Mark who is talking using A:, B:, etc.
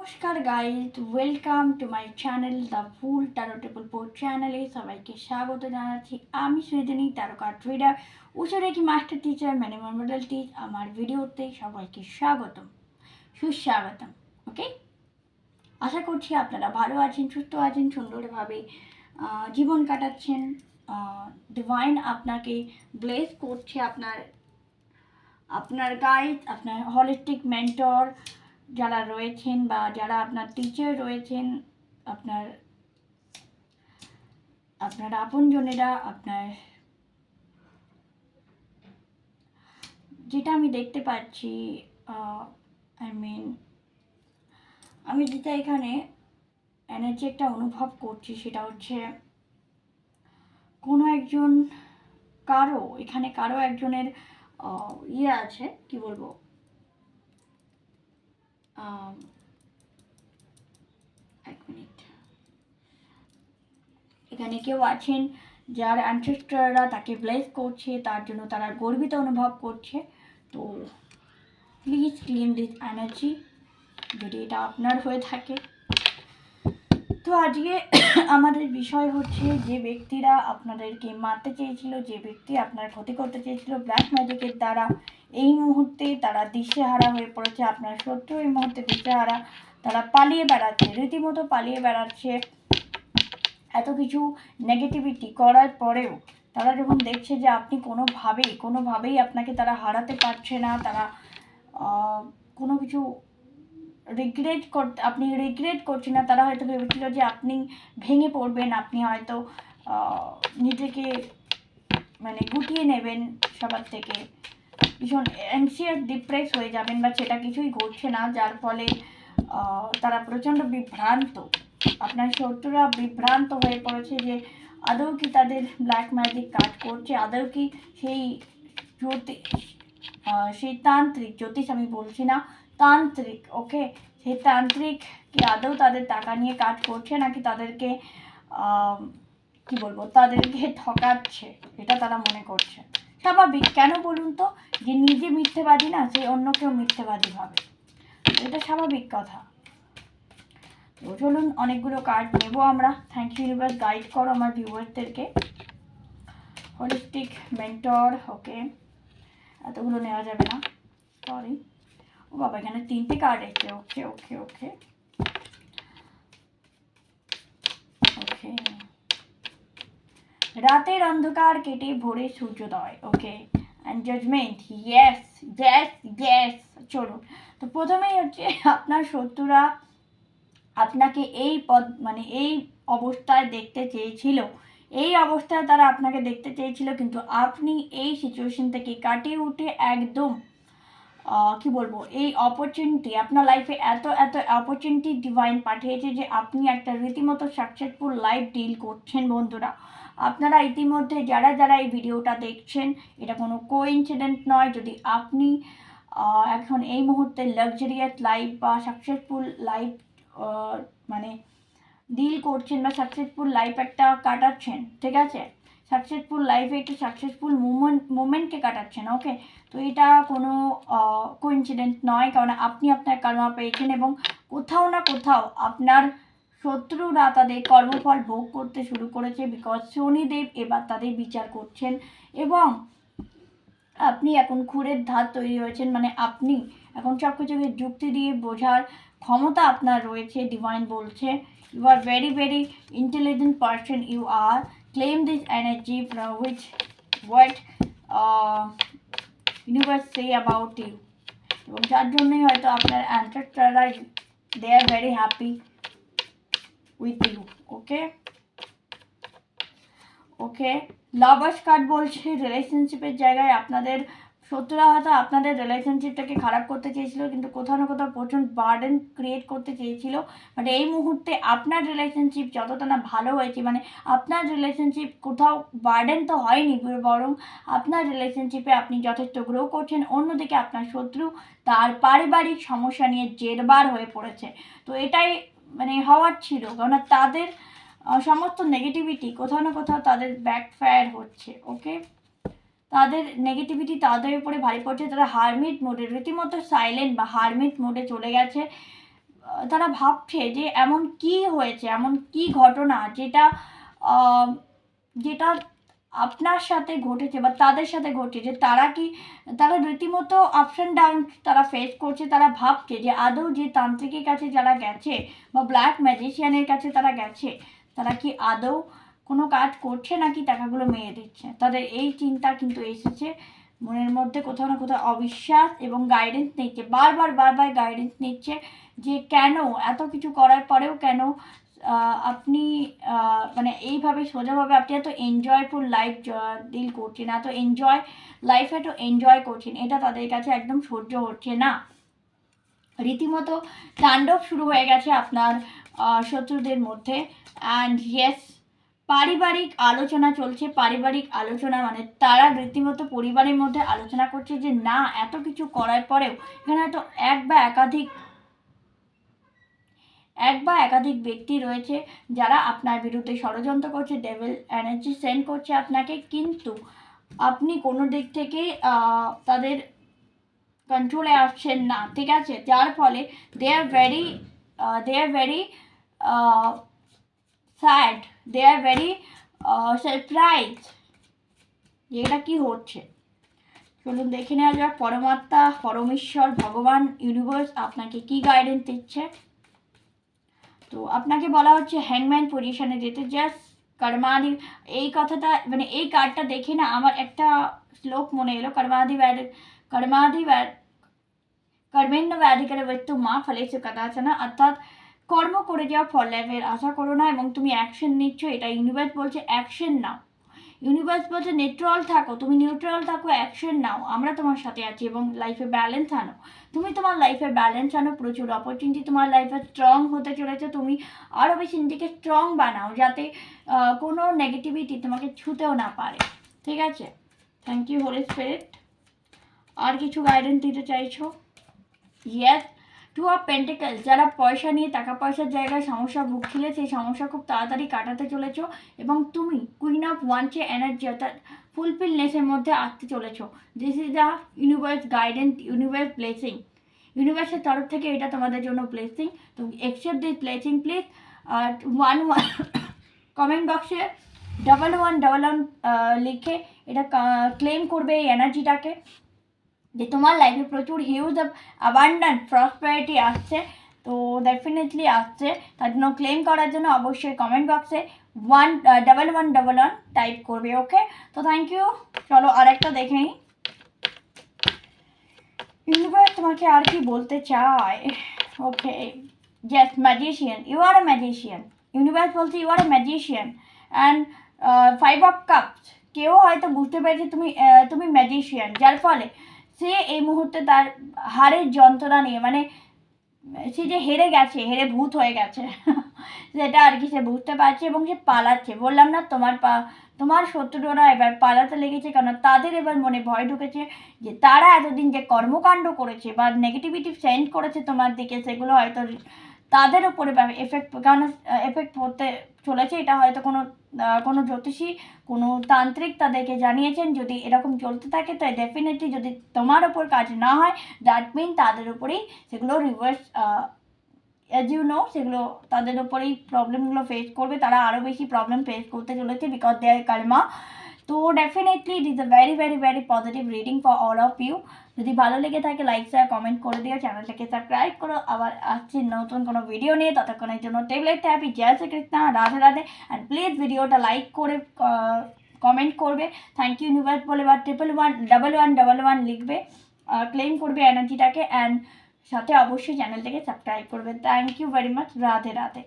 A: নমস্কার guys, welcome to my channel the full taro table port চ্যানেলে সবাইকে স্বাগত জানাচ্ছি। আমি সৃজনী ট্যারো ট্রেডার উচরে কি master teacher minimum model teach. আমার ভিডিওতে সবাইকে স্বাগতম, সুস্বাগতম। ওকে, আশা করছি আপনারা ভালো আছেন, সুস্থ আছেন, সুন্দরভাবে জীবন কাটাচ্ছেন। ডিভাইন আপনাকে ব্লেস করছে, আপনার গাইড, আপনার হলিস্টিক মেন্টর যারা রয়েছেন বা যারা আপনার টিচার রয়েছেন, আপনার আপনার আপনজনেরা, আপনার যেটা আমি দেখতে পাচ্ছি, আমি যেটা এখানে এনার্জি একটা অনুভব করছি, সেটা হচ্ছে কোনো একজন কারো একজনের ইয়ে আছে, কি বলবো, এক মিনিট, এখানে কেউ আছেন যার অ্যানসেস্টররা তাকে ব্লেস করছে, তার জন্য তারা গর্বিত অনুভব করছে। তো প্লিজ ক্লিন দিস এনার্জি যদি এটা আপনার হয়ে থাকে। তো আজকে আমাদের বিষয় হচ্ছে, যে ব্যক্তিরা আপনাদেরকে মারতে চেয়েছিল, যে ব্যক্তি আপনার ক্ষতি করতে চেয়েছিল ব্ল্যাক ম্যাজিকের দ্বারা, এই মুহূর্তে তারা দিশেহারা হয়ে পড়েছে। আপনার শত্রু এই মুহূর্তে দিশেহারা, তারা পালিয়ে বেড়াচ্ছে, রীতিমতো পালিয়ে বেড়াচ্ছে। এত কিছু নেগেটিভিটি করার পরেও তারা যখন দেখছে যে আপনি কোনোভাবেই আপনাকে তারা হারাতে পারছে না, তারা কোনো কিছু আপনি রিগ্রেট করছেন না। তারা হয়তো ভেবেছিল যে আপনি ভেঙে পড়বেন, আপনি হয়তো নিজেকে গুটিয়ে নেবেন, সবার থেকে ভীষণ অ্যাংশিয়াস ডিপ্রেস হয়ে যাবেন, বা সেটা কিছুই ঘটছে না, যার ফলে তারা প্রচণ্ড বিভ্রান্ত, আপনার শত্রুরা বিভ্রান্ত হয়ে পড়েছে যে আদৌ কি তাদের ব্ল্যাক ম্যাজিক কাজ করছে, আদৌ কি সেই তান্ত্রিক, জ্যোতিষ আমি বলছি না, তান্ত্রিক, ওকে, সেই তান্ত্রিক কি আদৌ তাদের টাকা নিয়ে কাজ করছে, নাকি তাদেরকে কি বলবো, তাদেরকে ঠকাচ্ছে, এটা তারা মনে করছে। স্বাভাবিক, কেন বলুন তো, যে নিজে মিথ্যেবাদী না, সে অন্য কেউ মিথ্যেবাদী ভাবে, এটা স্বাভাবিক কথা। তো চলুন অনেকগুলো কার্ড নেবো আমরা। থ্যাংক ইউ ইউনিভার্স, গাইড করো আমার ভিউয়ারদেরকে। হলিস্টিক মেন্টর, ওকে, এতগুলো নেওয়া যাবে না, সরি। ও বাবা, এখানে 3টে কার্ড এসছে, ওকে ওকে ওকে ওকে। রাতের অন্ধকার কেটে ভোরে সূর্যোদয়, okay, and judgement, yes yes yes. চলুন, তো প্রথমেই হচ্ছে আপনার শত্রুরা আপনাকে এই অবস্থায় দেখতে চেয়েছিল, এই অবস্থায় তারা আপনাকে দেখতে চেয়েছিল, কিন্তু আপনি এই সিচুয়েশন থেকে কাটিয়ে উঠে একদম কি বলবো, এই অপরচুনিটি আপনার লাইফে এত অপরচুনিটি ডিভাইন পাঠিয়েছে যে আপনি একটা রীতিমতো সাকসেসফুল লাইফ ডিল করছেন। বন্ধুরা, আপনারা ইতিমধ্যে যারা এই ভিডিওটা দেখছেন, এটা কোনো কোইন্সিডেন্ট নয়। যদি আপনি এখন এই মুহূর্তে লাক্সারিয়াস লাইফ বা সাকসেসফুল লাইফ ডিল করছেন, বা সাকসেসফুল লাইফ একটা কাটাচ্ছেন, ঠিক আছে, সাকসেসফুল লাইফে একটা সাকসেসফুল মোমেন্টকে কাটাচ্ছেন, ওকে, তো এটা কোনো কোইন্সিডেন্ট নয়, কারণ আপনি আপনার কর্মা পেয়েছেন, এবং কোথাও না কোথাও আপনার শত্রুরা তাদের কর্মফল ভোগ করতে শুরু করেছে, বিকজ শনিদেব এবার তাদের বিচার করছেন, এবং আপনি এখন খুঁড়ের ধার তৈরি হয়েছেন, আপনি এখন সব কিছুকে যুক্তি দিয়ে বোঝার ক্ষমতা আপনার রয়েছে। ডিভাইন বলছে, you are very intelligent person, you are, claim this energy from which what universe say about you, এবং যার জন্যই হয়তো আপনার ancestors they are very happy with you, okay okay. Lovers card বলছে রিলেশনশিপের জায়গায় আপনাদের শত্রুরা হয়তো আপনাদের রিলেশনশিপটাকে খারাপ করতে চেয়েছিল, কিন্তু কোথাও না কোথাও প্রচণ্ড বার্ডেন ক্রিয়েট করতে চেয়েছিল। বাট এই মুহূর্তে আপনার রিলেশনশিপ যতটা না ভালো হয়েছে, আপনার রিলেশনশিপ কোথাও বার্ডেন তো হয়নি, বরং আপনার রিলেশনশিপে আপনি যথেষ্ট গ্রো করছেন। অন্যদিকে আপনার শত্রু তার পারিবারিক সমস্যা নিয়ে জেরবার হয়ে পড়েছে। তো এটাই হওয়ার ছিল, কারণ তাদের সমস্ত নেগেটিভিটি কোথাও না কোথাও তাদের ব্যাকফায়ার হচ্ছে, ওকে, তাদের নেগেটিভিটি তাদের উপরে ভারী পড়ছে। তারা হারমিট মোডে, রীতিমতো সাইলেন্ট বা হারমিট মোডে চলে গেছে। তারা ভাবছে যে এমন কি হয়েছে, এমন কি ঘটনা যেটা যেটা আপনার সাথে ঘটেছে বা তাদের সাথে ঘটেছে, তারা রীতিমতো আপস অ্যান্ড ডাউন তারা ফেস করছে। তারা ভাবছে যে আদৌ যে তান্ত্রিকের কাছে যারা গেছে বা ব্ল্যাক ম্যাজিশিয়ানের কাছে তারা গেছে, তারা কি আদৌ কোনো কাজ করছে নাকি টাকাগুলো মেরে দিচ্ছে। তাদের এই চিন্তা কিন্তু এসেছে মনের মধ্যে, কোথাও না কোথাও অবিশ্বাস এবং গাইডেন্স নিচ্ছে, বারবার গাইডেন্স নিচ্ছে যে কেন এত কিছু করার পরেও কেন আপনি মানে এইভাবে সোজাভাবে আপনি এত এনজয়ফুল লাইফ ডিল করছেন, এত এনজয় করছেন, এটা তাদের কাছে একদম সহ্য হচ্ছে না। রীতিমতো তাণ্ডব শুরু হয়ে গেছে আপনার শত্রুদের মধ্যে। অ্যান্ড ইয়েস, পারিবারিক আলোচনা চলছে। পারিবারিক আলোচনা মানে তারা রীতিমতো পরিবারের মধ্যে আলোচনা করছে যে না, এত কিছু করার পরেও এখানে হয়তো এক বা একাধিক ব্যক্তি রয়েছে যারা আপনার বিরুদ্ধে ষড়যন্ত্র করছে, ডেভিল এনার্জি সেন্ড করছে আপনাকে, কিন্তু আপনি কোনো দিক থেকে তাদের কন্ট্রোলে আসছেন না, ঠিক আছে? যার ফলে they are very sad, they are very surprise যে এটা কি হচ্ছে। চলুন দেখে নেওয়া যাক পরমাত্মা, পরমেশ্বর, ভগবান, ইউনিভার্স আপনাকে কি গাইডেন্স দিচ্ছে। তো আপনাকে বলা হচ্ছে হ্যাংম্যান পজিশনে যেতে। জাস্ট কর্মাদি, এই কথাটা মানে এই কার্ডটা দেখে না আমার একটা শ্লোক মনে এলো, কর্মেণ্য ব্যাধিকারে মৃত্যু মা ফলেষু কদাচন, অর্থাৎ কর্ম করে যাও, ফল লাভের আশা করো না, এবং তুমি অ্যাকশন নিচ্ছ, এটা ইউনিভার্স বলছে অ্যাকশন নাও। ইউনিভার্স বলছে তুমি নিউট্রাল থাকো, অ্যাকশন নাও, আমরা তোমার সাথে আছি, এবং লাইফে ব্যালেন্স আনো। তুমি তোমার লাইফে ব্যালেন্স আনো, প্রচুর অপরচুনিটি তোমার লাইফে স্ট্রং হতে চলেছে। তুমি আরও বেশি নিজেকে স্ট্রং বানাও যাতে কোনো নেগেটিভিটি তোমাকে ছুতেও না পারে, ঠিক আছে? Thank you holy spirit. আর কিছু গাইডেন্স দিতে চাইছো? ইয়েস, টু অফ পেন্টিকলস, যারা পয়সা নিয়ে টাকা পয়সার জায়গায় সমস্যা ভুগছিলে, সেই সমস্যা খুব তাড়াতাড়ি কাটাতে চলেছ, এবং তুমি কুইন অফ ওয়ান্সে এনার্জি অর্থাৎ ফুলফিলনেসের মধ্যে আসতে চলেছ। This is the universe guidance, universe blessing, ইউনিভার্সের তরফ থেকে এটা তোমাদের জন্য ব্লেসিং। তো অ্যাকসেপ্ট দিস ব্লেসিং প্লিজ। আর কমেন্ট বক্সে 1111 লিখে এটা ক্লেম করবে এই এনার্জিটাকে, যে তোমার লাইফে প্রচুর হিউজ অ্যাবান্ডেন্ট প্রসপারিটি আসছে। তো ডেফিনেটলি আসছে, তার জন্য ক্লেম করার জন্য অবশ্যই কমেন্ট বক্সে 1111 টাইপ করবে, ওকে? তো থ্যাংক ইউ। চলো আরেকটা দেখে নিই ইউনিভার্স তোমাকে আর কি বলতে চায়। Okay, yes, magician, you are a magician. Universe বলছে you are a magician. And 5 of cups, কেউ হয়তো বুঝতে পেরেছে তুমি ম্যাজিশিয়ান, যার ফলে সে এই মুহূর্তে তার হারের যন্ত্রণা নিয়ে, মানে সে যে হেরে গেছে, হেরে ভূত হয়ে গেছে সেটা আর কি সে বুঝতে পারছে, এবং সে পালাচ্ছে। বললাম না তোমার শত্রুরা এবার পালাতে লেগেছে, কারণ তাদের এবার মনে ভয় ঢুকেছে যে তারা এতদিন যে কর্মকাণ্ড করেছে বা নেগেটিভিটি সেন্ড করেছে তোমার দিকে, সেগুলো হয়তো তাদের উপরে এফেক্ট পড়তে চলেছে। এটা হয়তো কোনো জ্যোতিষী, কোনো তান্ত্রিক তাদেরকে জানিয়েছেন। যদি এরকম চলতে থাকে তাই ডেফিনেটলি যদি তোমার ওপর কাজ না হয়, দ্যাট মিন তাদের উপরেই সেগুলো রিভার্স, অ্যাজ ইউ নো, সেগুলো তাদের ওপরেই প্রবলেমগুলো ফেস করবে, তারা আরও বেশি প্রবলেম ফেস করতে চলেছে বিকজ দে আর কর্মা। তো definitely it is a very positive reading for all of you. যদি ভালো লেগে থাকে লাইক শেয়ার কমেন্ট করে দিও, চ্যানেলটাকে সাবস্ক্রাইব করো। আবার আসছি নতুন কোনো ভিডিও নিয়ে, ততক্ষণের জন্য টেবলেট হ্যাপি, জয় শ্রীকৃষ্ণ, রাধে রাধে। অ্যান্ড প্লিজ ভিডিওটা লাইক করে কমেন্ট করবে, থ্যাংক ইউ ইউনিভার্স বলে, বা 1111 লিখবে, ক্লেম করবে এনার্জিটাকে, অ্যান্ড সাথে অবশ্যই চ্যানেলটাকে সাবস্ক্রাইব করবে। Thank you very much, Radhe Radhe.